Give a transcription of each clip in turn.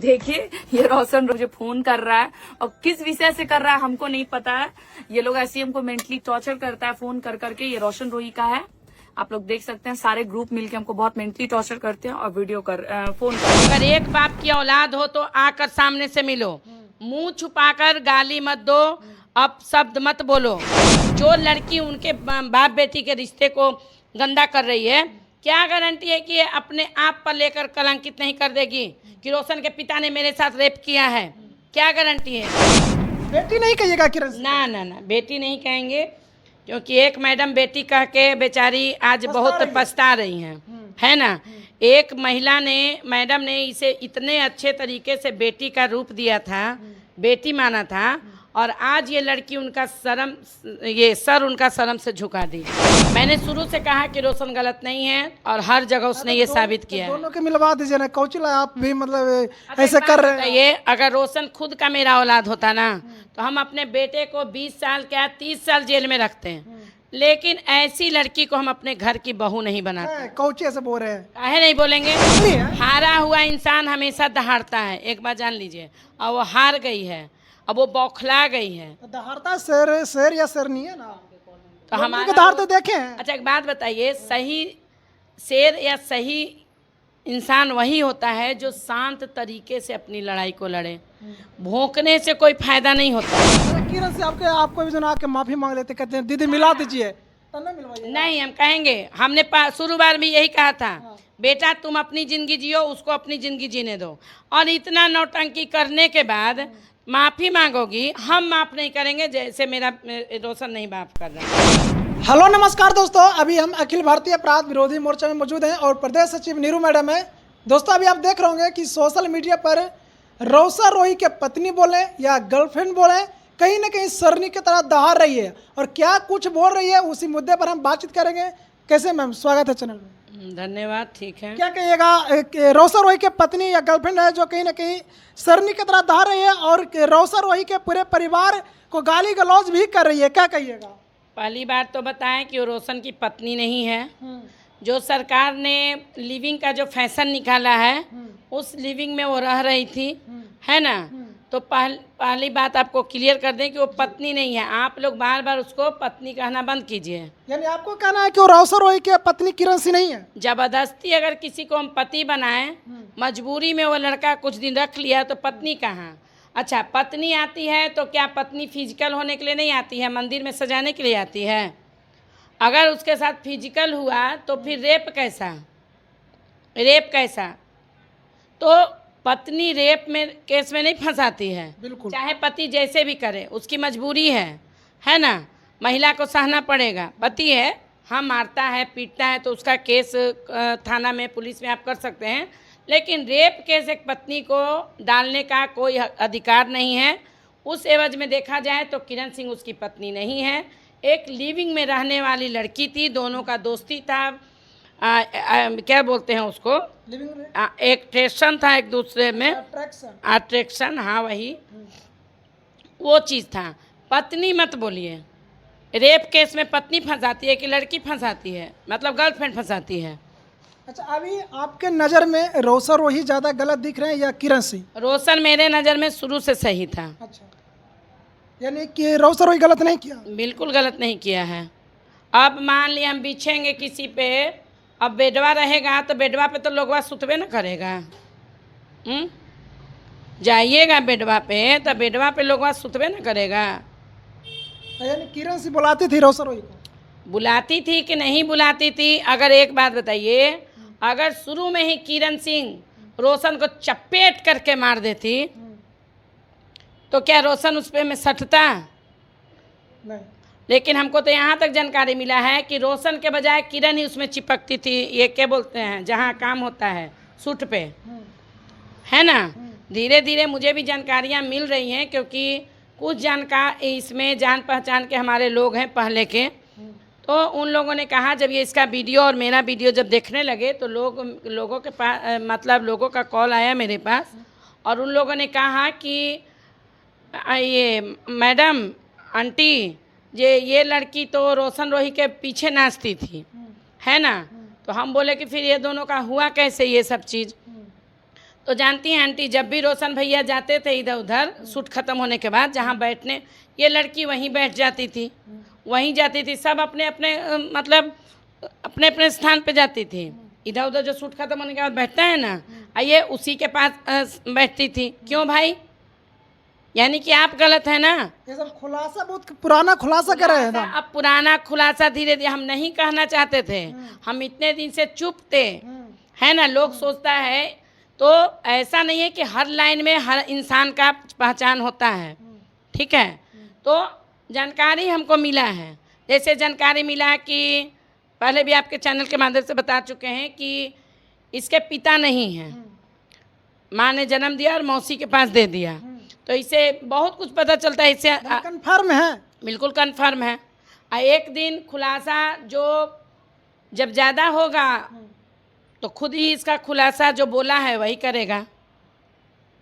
देखिए ये रोशन मुझे फोन कर रहा है और किस विषय से कर रहा है हमको नहीं पता है। ये लोग ऐसे हमको मेंटली टॉर्चर करता है फोन कर करके। ये रोशन रोही का है, आप लोग देख सकते हैं। सारे ग्रुप मिलके हमको बहुत मेंटली टॉर्चर करते हैं और फोन कर। अगर एक बाप की औलाद हो तो आकर सामने से मिलो, मुंह छुपाकर गाली मत दो, अब शब्द मत बोलो। जो लड़की उनके बाप बेटी के रिश्ते को गंदा कर रही है, क्या गारंटी है कि ये अपने आप पर लेकर कलंकित नहीं कर देगी कि रोशन के पिता ने मेरे साथ रेप किया है? क्या गारंटी है? बेटी नहीं कहिएगा किरण से। ना ना ना, बेटी नहीं कहेंगे, क्योंकि एक मैडम बेटी कह के बेचारी आज बहुत पछता रही हैं, है ना। एक महिला ने, मैडम ने इसे इतने अच्छे तरीके से बेटी का रूप दिया था, बेटी माना था, और आज ये लड़की उनका सर उनका शर्म से झुका दी। मैंने शुरू से कहा कि रोशन गलत नहीं है और हर जगह उसने ये साबित किया है। दोनों के मिलवा दीजिए ना, कौचिला आप भी मतलब ऐसे कर रहे हैं। ये अगर रोशन खुद का मेरा औलाद होता ना, तो हम अपने बेटे को 20 साल क्या 30 साल जेल में रखते हैं, लेकिन ऐसी लड़की को हम अपने घर की बहू नहीं बनाते। कौची ऐसे बोल रहे हैं? काहे नहीं बोलेंगे? हारा हुआ इंसान हमेशा दहाड़ता है, एक बार जान लीजिए। और वो हार गई है, अब वो बौखला गई है। तो दहाड़ता शेर या शेरनी है ना, तो हमारे दहाड़ते देखे हैं। अच्छा एक बात बताइए, सही शेर या सही इंसान वही होता है जो शांत तरीके से अपनी लड़ाई को लड़े। भौंकने से कोई फायदा नहीं होता। किरण से आपको भी जना के माफी मांग लेते, कहते हैं दीदी मिला दीजिए, तो नहीं मिलवाइए। नहीं, हम कहेंगे, हमने शुरू बार भी यही कहा था, बेटा तुम अपनी ज़िंदगी जियो, उसको अपनी ज़िंदगी जीने दो। और इतना नौटंकी करने के बाद माफ़ी मांगोगी, हम माफ़ नहीं करेंगे, जैसे मेरा रोशन नहीं माफ़ कर रहा। हेलो नमस्कार दोस्तों, अभी हम अखिल भारतीय अपराध विरोधी मोर्चा में मौजूद हैं और प्रदेश सचिव नीरू मैडम है। दोस्तों अभी आप देख रहे होंगे कि सोशल मीडिया पर रोशन रोही के पत्नी बोले या गर्लफ्रेंड बोले, कहीं ना कहीं सरनी की तरह दहाड़ रही है, और क्या कुछ बोल रही है उसी मुद्दे पर हम बातचीत करेंगे। कैसे मैम, स्वागत है चैनल में। धन्यवाद। ठीक है, क्या कहिएगा, रोशन रोही के पत्नी या गर्लफ्रेंड है जो कहीं ना कहीं सरनी की तरह दहाड़ रही है और रोशन रोही के पूरे परिवार को गाली गलौज भी कर रही है, क्या कहिएगा? पहली बात तो बताएं कि वो रोशन की पत्नी नहीं है। जो सरकार ने लिविंग का जो फैशन निकाला है, उस लिविंग में वो रह रही थी, है ना। तो पहली बात आपको क्लियर कर दें कि वो पत्नी नहीं है। आप लोग बार बार उसको पत्नी कहना बंद कीजिए। यानी आपको कहना है कि वो रोशन रोही की पत्नी किरण सिंह नहीं है? जबरदस्ती अगर किसी को हम पति बनाएं, मजबूरी में वो लड़का कुछ दिन रख लिया, तो पत्नी कहाँ? अच्छा, पत्नी आती है तो क्या पत्नी फिजिकल होने के लिए नहीं आती है, मंदिर में सजाने के लिए आती है? अगर उसके साथ फिजिकल हुआ तो फिर रेप कैसा? रेप कैसा? तो पत्नी रेप में केस में नहीं फंसाती है, बिल्कुल। चाहे पति जैसे भी करे, उसकी मजबूरी है ना। महिला को सहना पड़ेगा। पति है, हाँ मारता है पीटता है तो उसका केस थाना में पुलिस में आप कर सकते हैं, लेकिन रेप केस एक पत्नी को डालने का कोई अधिकार नहीं है। उस एवज में देखा जाए तो किरण सिंह उसकी पत्नी नहीं है, एक लिविंग में रहने वाली लड़की थी। दोनों का दोस्ती था, क्या बोलते हैं उसको, एक अट्रैक्शन था एक दूसरे में, अट्रैक्शन, हाँ वही वो चीज़ था। पत्नी मत बोलिए। रेप केस में पत्नी फंसाती है कि लड़की फंसाती है, मतलब गर्लफ्रेंड फंसाती है। अच्छा, अभी आपके नज़र में रोशन रोही ज़्यादा गलत दिख रहे हैं या किरण सिंह? रोशन मेरे नज़र में शुरू से सही था। अच्छा, यानी कि रोशन रोही गलत नहीं किया? बिल्कुल गलत नहीं किया है। अब मान लिया हम बिछेंगे किसी पे, अब बेडवा रहेगा तो बेडवा पे तो लोगवा सुतबे न करेगा। जाइएगा बेडवा पे तो बेडवा पे लोगवा सुतबे न करेगा। यानी किरण सिंह बुलाती थी रोशन रोही को? बुलाती थी कि नहीं बुलाती थी? अगर एक बात बताइए, अगर शुरू में ही किरण सिंह रोशन को चपेट करके मार देती तो क्या रोशन उस पे में सटता? नहीं। लेकिन हमको तो यहाँ तक जानकारी मिला है कि रोशन के बजाय किरण ही उसमें चिपकती थी। ये क्या बोलते हैं, जहाँ काम होता है सूट पे, है ना। धीरे धीरे मुझे भी जानकारियाँ मिल रही हैं, क्योंकि कुछ जानकार इसमें जान पहचान के हमारे लोग हैं पहले के, तो उन लोगों ने कहा, जब ये इसका वीडियो और मेरा वीडियो जब देखने लगे तो लोगों के पास, मतलब लोगों का कॉल आया मेरे पास, और उन लोगों ने कहा कि ये मैडम आंटी ये लड़की तो रोशन रोही के पीछे नाचती थी, है ना। तो हम बोले कि फिर ये दोनों का हुआ कैसे ये सब चीज़? तो जानती हैं आंटी, जब भी रोशन भैया जाते थे इधर उधर शूट खत्म होने के बाद जहाँ बैठने, ये लड़की वहीं बैठ जाती थी, वहीं जाती थी, सब अपने अपने मतलब अपने अपने स्थान पे जाती थी। इधर उधर जो शूट खत्म होने के बाद बैठता है ना, ये उसी के पास बैठती थी। क्यों भाई? यानी कि आप गलत है ना। ये सब खुलासा, बहुत पुराना खुलासा कर रहे हैं। अब पुराना खुलासा धीरे धीरे हम नहीं कहना चाहते थे, हम इतने दिन से चुप थे, है ना। लोग सोचता है तो ऐसा नहीं है कि हर लाइन में हर इंसान का पहचान होता है, ठीक है। तो जानकारी हमको मिला है, जैसे जानकारी मिला कि पहले भी आपके चैनल के माध्यम से बता चुके हैं कि इसके पिता नहीं हैं, माँ ने जन्म दिया और मौसी के पास दे दिया। तो इससे बहुत कुछ पता चलता है, इससे कन्फर्म है, बिल्कुल कन्फर्म है। एक दिन खुलासा जो जब ज़्यादा होगा तो खुद ही इसका खुलासा जो बोला है वही करेगा।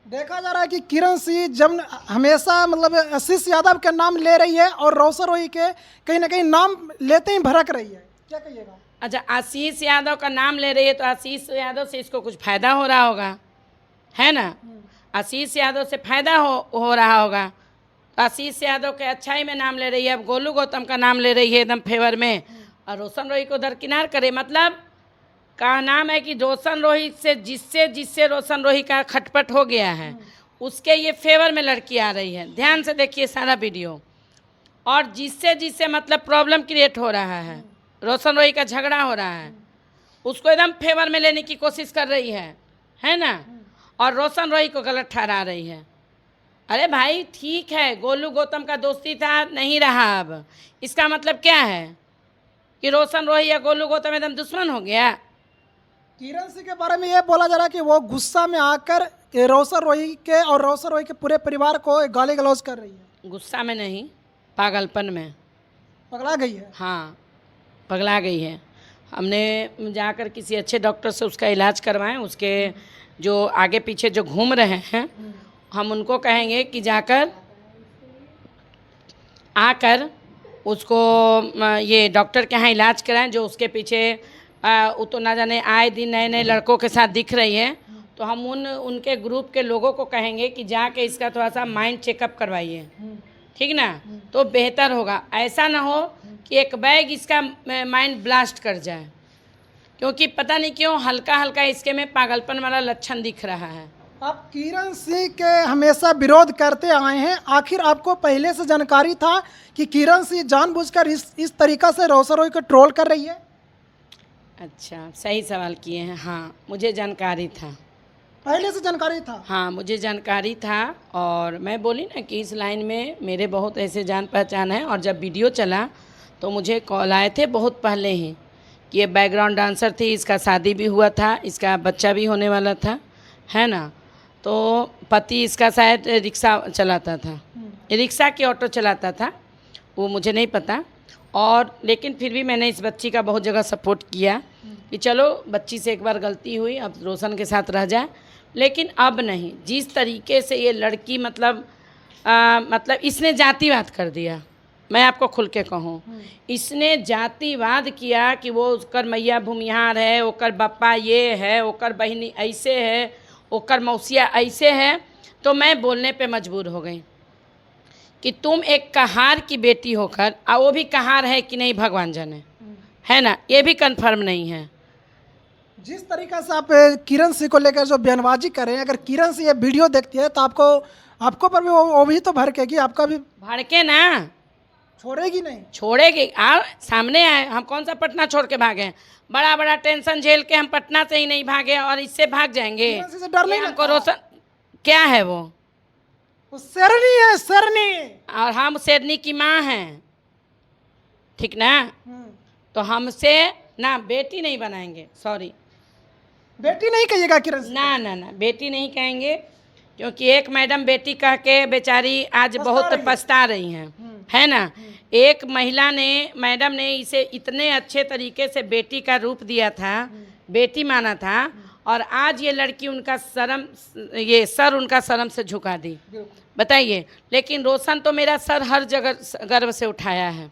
देखा जा रहा है कि किरण सिंह जब हमेशा मतलब आशीष यादव का नाम ले रही है और रोशन रोही के कहीं ना कहीं नाम लेते ही भड़क रही है, क्या कहिएगा? अच्छा, आशीष यादव का नाम ले रही है तो आशीष यादव से इसको कुछ फायदा हो रहा होगा, है ना। आशीष यादव से फायदा हो रहा होगा, तो आशीष यादव के अच्छाई में नाम ले रही है। अब गोलू गौतम का नाम ले रही है एकदम फेवर में, और रोशन रोही को दरकिनार करे। मतलब का नाम है कि रोशन रोही से जिससे रोशन रोही का खटपट हो गया है, उसके ये फेवर में लड़की आ रही है। ध्यान से देखिए सारा वीडियो। और जिससे मतलब प्रॉब्लम क्रिएट हो रहा है, रोशन रोही का झगड़ा हो रहा है, उसको एकदम फेवर में लेने की कोशिश कर रही है ना। और रोशन रोही को गलत ठहरा रही है। अरे भाई ठीक है, गोलू गौतम का दोस्ती था, नहीं रहा। अब इसका मतलब क्या है कि रोशन रोही या गोलू गौतम एकदम दुश्मन हो गया? किरण सिंह के बारे में ये बोला जा रहा है कि वो गुस्सा में आकर रोशन रोही के और रोशन रोही के पूरे परिवार को गाली गलौज कर रही है। गुस्सा में नहीं, पागलपन में पगला गई है। हाँ, पगला गई है। हमने जाकर किसी अच्छे डॉक्टर से उसका इलाज करवाएं। उसके जो आगे पीछे जो घूम रहे हैं, हम उनको कहेंगे कि जाकर आकर उसको ये डॉक्टर के यहाँ इलाज कराएं। जो उसके पीछे वो तो ना जाने आए दिन नए नए लड़कों के साथ दिख रही है, तो हम उनके ग्रुप के लोगों को कहेंगे कि जाके इसका थोड़ा सा माइंड चेकअप करवाइए, ठीक ना। तो बेहतर होगा। ऐसा ना हो कि एक बैग इसका माइंड ब्लास्ट कर जाए, क्योंकि पता नहीं क्यों हल्का हल्का इसके में पागलपन वाला लक्षण दिख रहा है। आप किरण सिंह के हमेशा विरोध करते आए हैं, आखिर आपको पहले से जानकारी था कि किरण सिंह जानबूझकर इस तरीक़ा से रोशन रोही को ट्रोल कर रही है? अच्छा, सही सवाल किए हैं। हाँ, मुझे जानकारी था, पहले से जानकारी था। हाँ, मुझे जानकारी था। और मैं बोली ना कि इस लाइन में मेरे बहुत ऐसे जान पहचान है। और जब वीडियो चला तो मुझे कॉल आए थे बहुत पहले ही कि ये बैकग्राउंड डांसर थी, इसका शादी भी हुआ था, इसका बच्चा भी होने वाला था, है ना। तो पति इसका शायद रिक्शा चलाता था, रिक्शा की ऑटो चलाता था, वो मुझे नहीं पता। और लेकिन फिर भी मैंने इस बच्ची का बहुत जगह सपोर्ट किया कि चलो बच्ची से एक बार गलती हुई, अब रोशन के साथ रह जाए। लेकिन अब नहीं, जिस तरीके से ये लड़की मतलब इसने जातिवाद कर दिया। मैं आपको खुल के कहूँ, इसने जातिवाद किया कि वो ओकर मैया भूमिहार है, ओकर बप्पा ये है, ओकर बहनी ऐसे है, ओकर मौसिया ऐसे है। तो मैं बोलने पे मजबूर हो गई कि तुम एक कहार की बेटी होकर, और वो भी कहार है कि नहीं भगवान जाने, है ना, ये भी कंफर्म नहीं है। जिस तरीका से आप किरण सिंह को लेकर जो बयानबाजी कर रहे हैं, अगर किरण सिंह ये वीडियो देखती है तो आपको पर भी वो भी तो भड़केगी, आपका भी भड़के ना, छोड़ेगी नहीं, छोड़ेगी। सामने आए, हम कौन सा पटना छोड़ के भागे? बड़ा बड़ा टेंशन झेल के हम पटना से ही नहीं भागे और इससे भाग जाएंगे? किरण सिंह से डर नहीं हमको लगता? रोशन क्या है वो शेरनी है, शेरनी। और हम शेरनी की माँ हैं, ठीक ना। तो हमसे ना बेटी नहीं बनाएंगे, सॉरी, बेटी नहीं कहिएगा किरण सिंह। ना ना ना, बेटी नहीं कहेंगे, क्योंकि एक मैडम बेटी कह के बेचारी आज बहुत पछता रही हैं, है ना। एक महिला ने, मैडम ने इसे इतने अच्छे तरीके से बेटी का रूप दिया था, बेटी माना था, और आज ये लड़की उनका सर उनका शर्म से झुका दी। बताइए। लेकिन रोशन तो मेरा सर हर जगह गर्व से उठाया है।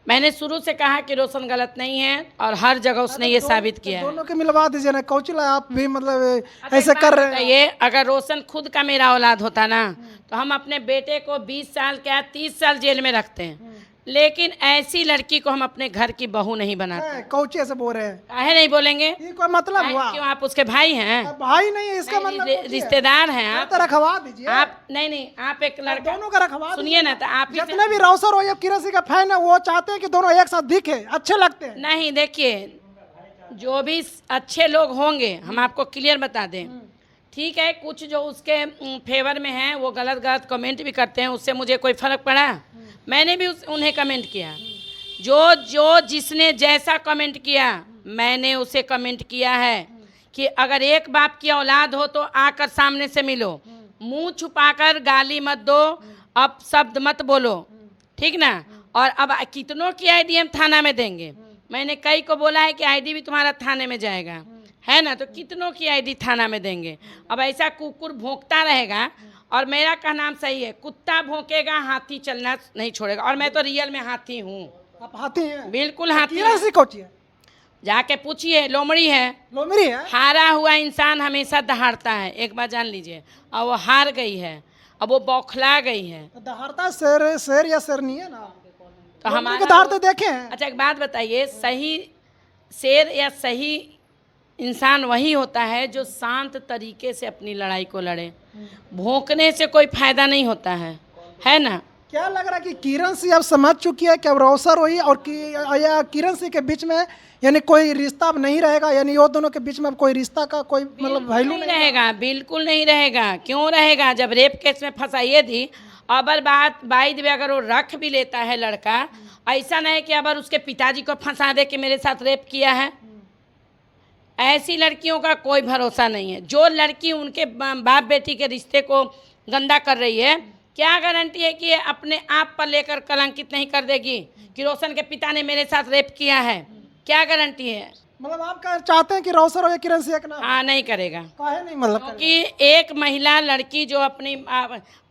मैंने शुरू से कहा कि रोशन गलत नहीं है और हर जगह उसने ये साबित किया है। दोनों के मिलवा दीजिए ना, कौचिला आप भी मतलब ऐसे कर रहे हैं। ये अगर रोशन खुद का मेरा औलाद होता ना तो हम अपने बेटे को 20 साल क्या 30 साल जेल में रखते हैं, लेकिन ऐसी लड़की को हम अपने घर की बहू नहीं बनाते। कौची ऐसे बोल रहे हैं, काहे नहीं बोलेंगे? ये कोई मतलब हुआ? क्यों, आप उसके भाई हैं? भाई नहीं है इसका मतलब रिश्तेदार हैं आप। तो रखवा दीजिए आप नहीं, आप एक लड़का, दोनों का रखवा। सुनिए ना, तो आप जितने भी रौसर हो या किरण सिंह का फैन है वो चाहते हैं कि दोनों एक साथ दिखे, अच्छे लगते हैं। नहीं, देखिए जो भी अच्छे लोग होंगे हम आपको क्लियर बता दें, ठीक है, कुछ जो उसके फेवर में हैं वो गलत गलत कमेंट भी करते हैं, उससे मुझे कोई फ़र्क पड़ा? मैंने भी उन्हें कमेंट किया, जो जिसने जैसा कमेंट किया मैंने उसे कमेंट किया है कि अगर एक बाप की औलाद हो तो आकर सामने से मिलो, मुंह छुपाकर गाली मत दो, अब शब्द मत बोलो, ठीक ना? और अब कितनों की आईडी हम थाना में देंगे? मैंने कई को बोला है कि आईडी भी तुम्हारा थाने में जाएगा, है ना? तो कितनों की आईडी थाना में देंगे? अब ऐसा कुकुर भौंकता रहेगा, और मेरा का नाम सही है, कुत्ता भौंकेगा हाथी चलना नहीं छोड़ेगा, और मैं तो रियल में हाथी हूँ। आप हाथी हैं? बिल्कुल हाथी किरण हूँ। सिंह कौची है? जाके पूछिए, लोमड़ी है। लोमड़ी है? हारा हुआ इंसान हमेशा दहाड़ता है, एक बार जान लीजिए। और वो हार गई है, अब वो बौखला गई है। तो दहाड़ता शेर या शेरनी है ना, तो हमारा दहाड़ते देखे हैं। अच्छा एक बात बताइए, सही शेर या सही इंसान वही होता है जो शांत तरीके से अपनी लड़ाई को लड़े। भौंकने से कोई फायदा नहीं होता है ना? क्या लग रहा है कि किरण सिंह अब समझ चुकी है कि अब रौसर हुई और या किरण सिंह के बीच में यानी कोई रिश्ता अब नहीं रहेगा, यानी वो दोनों के बीच में अब कोई रिश्ता का कोई मतलब वैल्यू नहीं रहेगा, बिल्कुल नहीं रहेगा। क्यों रहेगा? जब रेप केस में फंसाइए थी, अबर बात बाई भी अगर वो रख भी लेता है लड़का, ऐसा नहीं कि अबर उसके पिताजी को फंसा दे कि मेरे साथ रेप किया है। ऐसी लड़कियों का कोई भरोसा नहीं है। जो लड़की उनके बाप बेटी के रिश्ते को गंदा कर रही है, क्या गारंटी है कि ये अपने आप पर लेकर कलंकित नहीं कर देगी कि रोशन के पिता ने मेरे साथ रेप किया है? क्या गारंटी है? मतलब आप चाहते हैं कि रौसर हो या किरण सिंह ना? हाँ, नहीं करेगा। काहे नहीं मतलब? क्योंकि एक महिला लड़की जो अपनी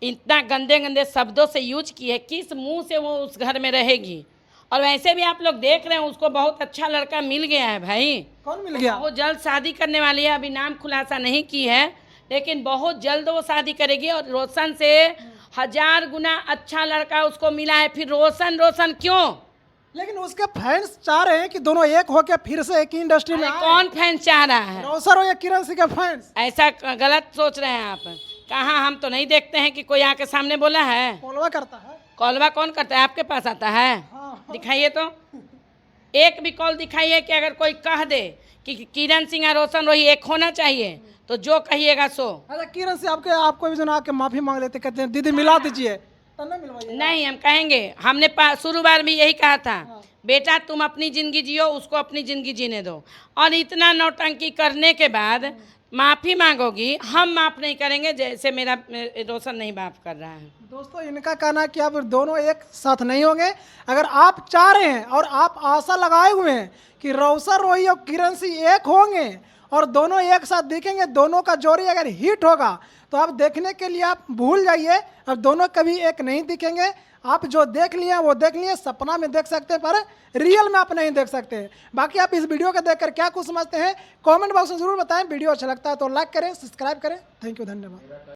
इतना गंदे गंदे शब्दों से यूज की है, किस मुंह से वो उस घर में रहेगी? और वैसे भी आप लोग देख रहे हैं उसको बहुत अच्छा लड़का मिल गया है भाई। कौन मिल गया? वो जल्द शादी करने वाली है, अभी नाम खुलासा नहीं की है, लेकिन बहुत जल्द वो शादी करेगी। और रोशन से 1000 गुना अच्छा लड़का उसको मिला है। फिर रोशन क्यों? लेकिन उसके फैंस चाह रहे हैं कि दोनों एक होकर फिर से एक ही इंडस्ट्री में आए। कौन फैन चाह रहा है? रौसर हो या किरण सिंह के फैंस? ऐसा गलत सोच रहे हैं आप। कहाँ, हम तो नहीं देखते हैं कि कोई आके सामने बोला है। कॉलवा करता है? कॉलवा कौन करता है? आपके पास आता है? हाँ। दिखाइए तो, एक भी कॉल दिखाइए कि अगर कोई कह दे कि किरण सिंह और रोशन रोही एक होना चाहिए, तो जो कहिएगा सो। अच्छा किरण सिंह आपको भी जना के माफी मांग लेते, कहते हैं दीदी मिला दीजिए, तो नहीं मिलवाइए? नहीं, हम कहेंगे, हमने शुरू बार भी यही कहा था, बेटा तुम अपनी ज़िंदगी जियो, उसको अपनी ज़िंदगी जीने दो। और इतना नौटंकी करने के बाद माफ़ी मांगोगी, हम माफ़ नहीं करेंगे, जैसे मेरा रोशन नहीं माफ़ कर रहा है। दोस्तों इनका कहना है कि अब दोनों एक साथ नहीं होंगे। अगर आप चाह रहे हैं और आप आशा लगाए हुए हैं कि रौसर रोही और किरण सिंह एक होंगे और दोनों एक साथ दिखेंगे, दोनों का जोड़ी अगर हिट होगा, तो आप देखने के लिए आप भूल जाइए, अब दोनों कभी एक नहीं दिखेंगे। आप जो देख लिए वो देख लिए, सपना में देख सकते हैं, पर रियल में आप नहीं देख सकते। बाकी आप इस वीडियो को देखकर क्या कुछ समझते हैं कमेंट बॉक्स में जरूर बताएं। वीडियो अच्छा लगता है तो लाइक करें, सब्सक्राइब करें। थैंक यू, धन्यवाद।